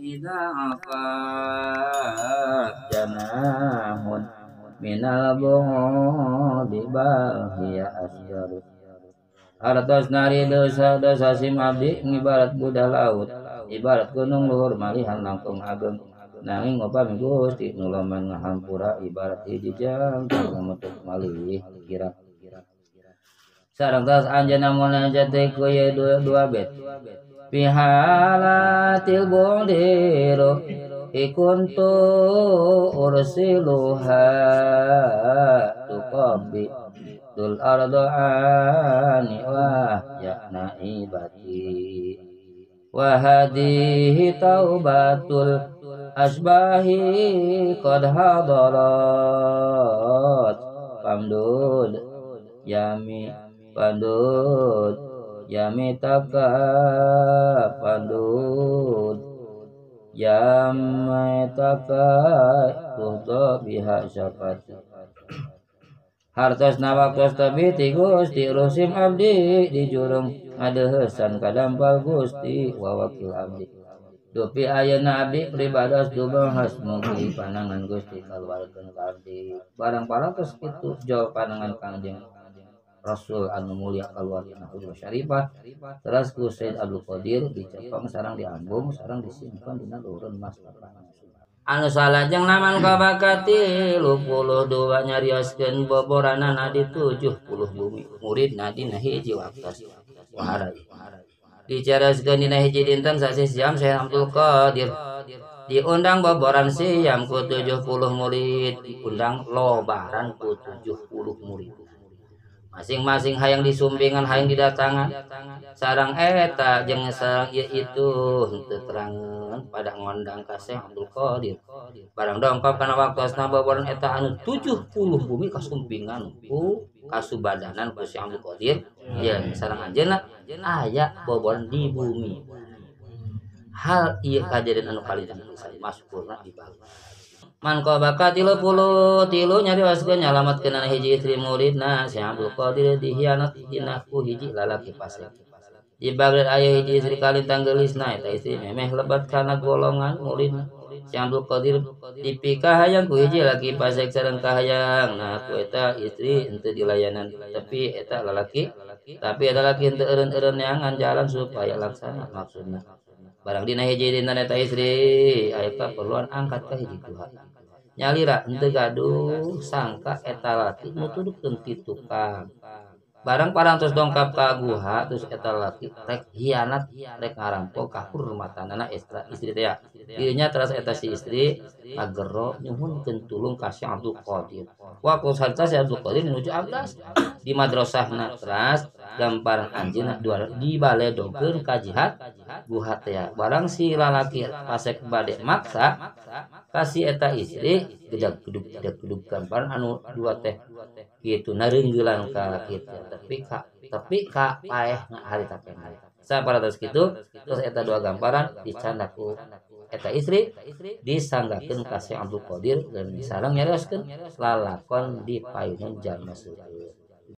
idza afat janahun minal bu'di bahiya asgaru. Hartos nari dosa-dosa sim abdi ibarat budak laut, ibarat gunung luhur malihan langkung ageng. Nanging upami Gusti nu loman ngahampura ibarat hiji jang ngametuk malih kira. Sareng tas anjeunna mun jate ku ye dua bet. Pihalatil bondiru ikuntu ursiluha tuqabbi tul ardo ani wah yakna ibati wa hadihi taubatul asbahi qad hadarat pamdud yami pandud yami taka pandud yami taka tuhto biha syafati. Hartos nawaktos tabi ti Gusti rusim abdi di jurung ngadeuheusan kadampal Gusti wa wakil abdi. Dupi ayeuna abdi pribados dubahas mugi panangan Gusti kaluarkeun ka abdi. Barang parantos kitu jol panangan Kangjeng Rasul anu mulia kaluarkeun Hudud Syarifah. Teras ku Said Abdul Qadir dicepeng sareng diambung sareng disimpen dina luhurun mas lapangan. Anu salajeng naman kabakati 22 nyarioskeun boboranana di 70 bumi murid nadina hiji waktos waharai dicaroskeun dina hiji dinten sasi siam Syekh Abdul Qadir diundang boboran siam ku 70 murid diundang lobaran ku 70 murid masing-masing hayang disumbingan hayang didatangan sarang eta jeung sareng ieu itu henteu terangeun pada ngondang ka Syekh Abdul Qadir barang dongkap kana waktosna boboran eta anu 70 bumi kasumpingan ku kasubadanan ku Syekh Abdul Qadir yen sareng anjeunna aya boboran di bumi hal ieu kajadian anu kalidan maskurna dibalik man qabaka 33 nyarioskeun nyalametkeun hiji istri muridna Syekh Abdul Qadir dihianat dina ku hiji lalaki fasik. Di baged aya hiji istri kalintang geulisna eta istri memeh lebat kana golongan muridna. Syekh Abdul Qadir dipikah hayang ku hiji laki fasik sareng kahayang. Nah ku eta istri henteu dilayanan tapi eta lalaki henteu eureun-eureun neangan jalan supaya laksana maksudna. Barang dina hiji dinten eta istri aya kaperluan angkat ka hiji duha. Nyalira henteu gaduh sangka eta laki nutudukeun ti tukang. Barang parantos dongkap ka guha terus eta laki rek hianat rek ngarampok ka hurmatanana istri teh. Ieu nya teras eta si istri ngagero nyuhunkeun tulung ka Syekh Abdul Qadir. Waktu sarta Syekh Abdul Qadir nuju abdas di madrasahna teras gamparan anjeunna di baledokeun ka jihad guha teh. Barang si lalaki pasek bade maksa kasih eta istri gedag-gedug gamparan anu dua teh kitu nareunggelan ka kitu tapi ka paeh harita keneh. Saparatos kitu terus eta dua gamparan dicandaku eta istri disanggakeun ka Syekh Abdul Qadir dan disareng nyarioskeun lalakon di payunan jalma seueur.